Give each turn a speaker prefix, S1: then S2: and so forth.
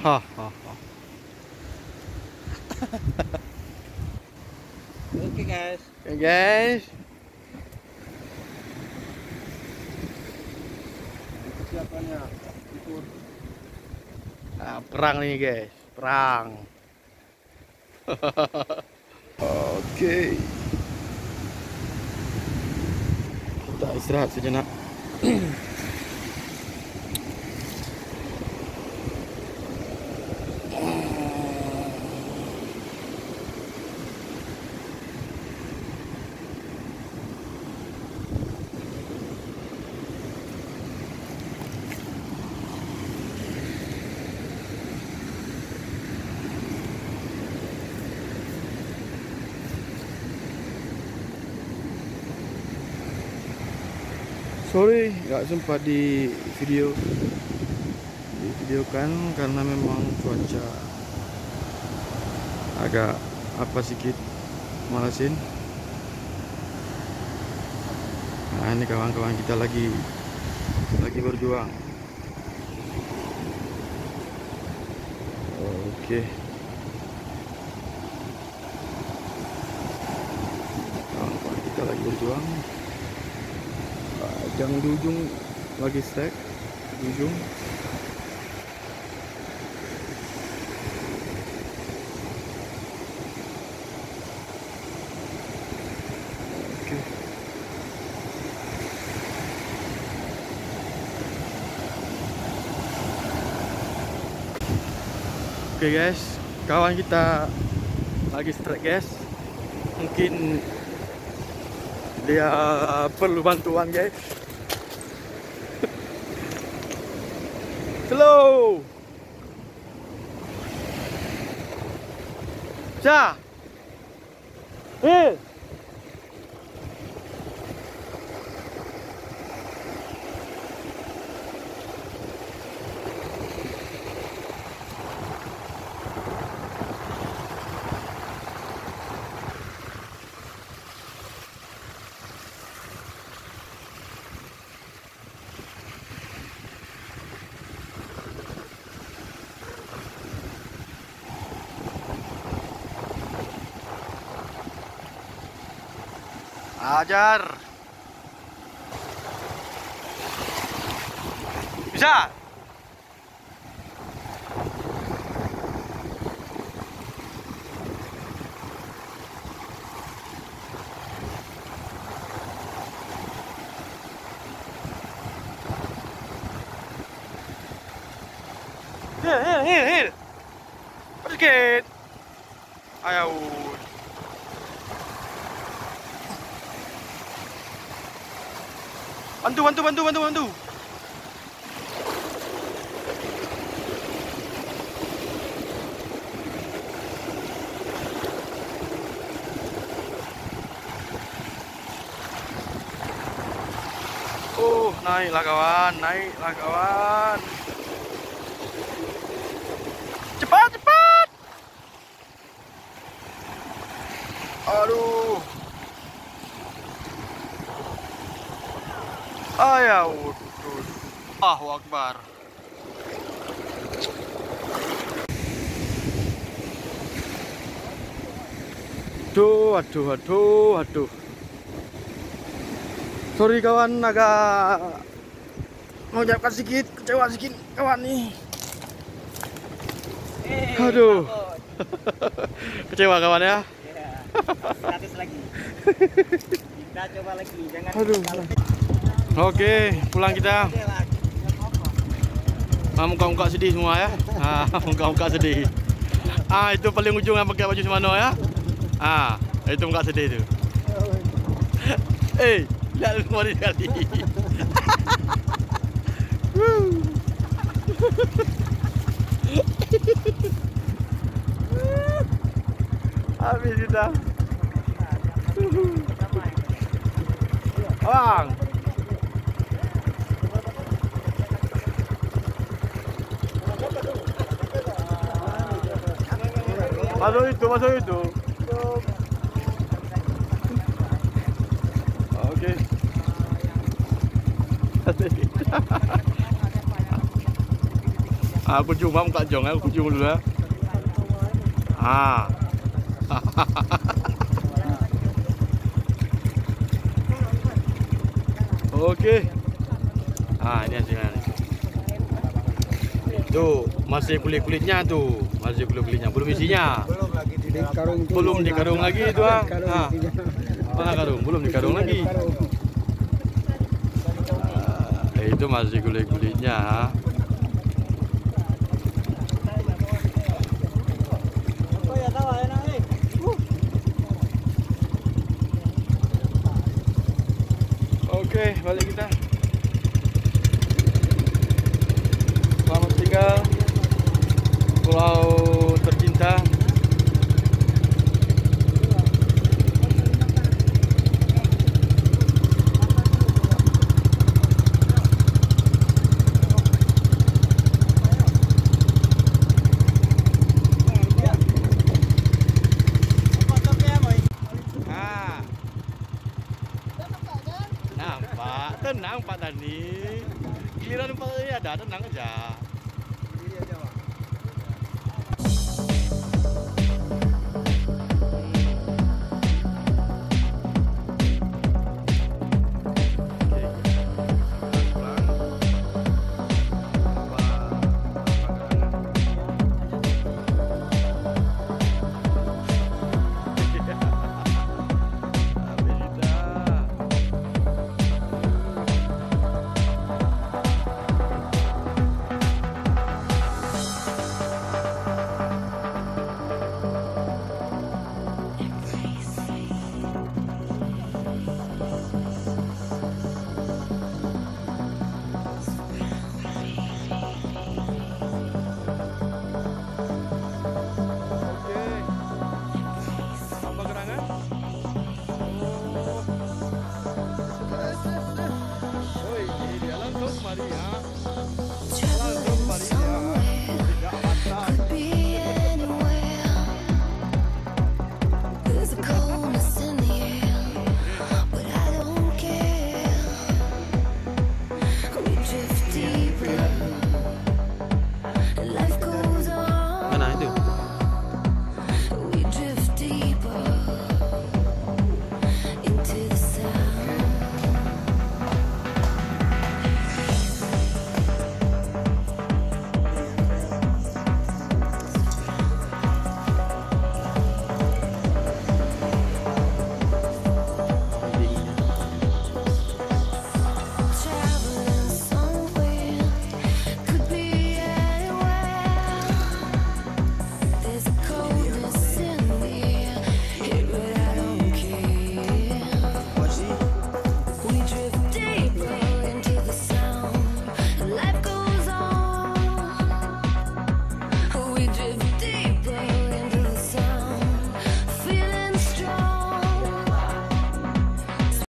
S1: Ha, ha, ha.
S2: Oke guys.
S1: Oke guys.
S2: Persiapannya ikut.
S1: Nah, perang nih guys, perang. Oke. Kita istirahat sejenak. Sorry, nggak sempat di videokan karena memang cuaca agak apa sedikit malasin. Nah, ini kawan-kawan kita lagi berjuang. Oke. Kawan-kawan kita lagi berjuang. Jangan di ujung lagi stack di ujung. Oke. Oke guys, kawan kita lagi strike guys. Mungkin dia perlu bantuan guys. Slow. Ja. Ajar. Bisa. Here. Sedikit. Ayo. Bantu. Naiklah kawan. Cepat. Aduh. Ayo. Allahu Akbar. Aduh. Sorry kawan, agak mengucapkan sedikit kecewa kawan nih. Aduh. Kecewa kawan ya.
S2: 100 lagi. Kita coba lagi, jangan.
S1: Aduh. Oke, pulang kita. Muka-muka sedih semua ya. Muka-muka sedih. Itu paling ujung yang pakai baju Shimano ya. Itu muka sedih itu. Lihat semua ini sekali. Habis kita. Bang. Masuk itu. Oke. Aku cuma muka jong ya, aku cuma dulu ya. Oke. Ini hasilnya. Tuh, masih kulit-kulitnya tuh. Masih kulit-kulitnya, belum isinya.
S2: Belum lagi di dalam karung.
S1: Belum dikarung lagi itu, Mana karung? Belum dikarung lagi. Itu masih kulit-kulitnya. Oke, balik kita. Selamat tinggal pulau tercinta. Tenang Pak Dani, giliran Pak Dani ada, tenang aja.
S3: We drift